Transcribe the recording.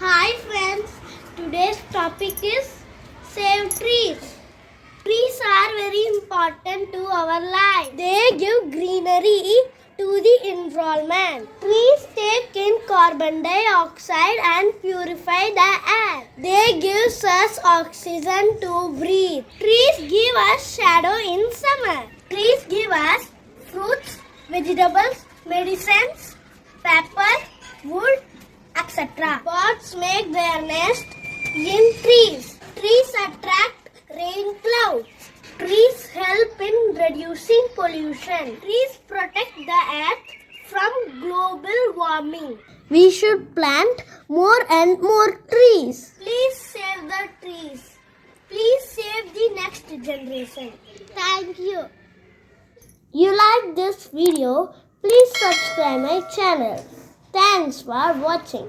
Hi friends, today's topic is save trees. Trees are very important to our life. They give greenery to the environment. Trees take in carbon dioxide and purify the air. They give us oxygen to breathe. Trees give us shadow in summer. Trees give us fruits, vegetables, medicines, paper, wood, etc. Birds make their nest in trees. Trees attract rain clouds. Trees help in reducing pollution. Trees protect the earth from global warming. We should plant more and more trees. Please save the trees. Please save the next generation. Thank you. You like this video? Please subscribe my channel. Thanks for watching.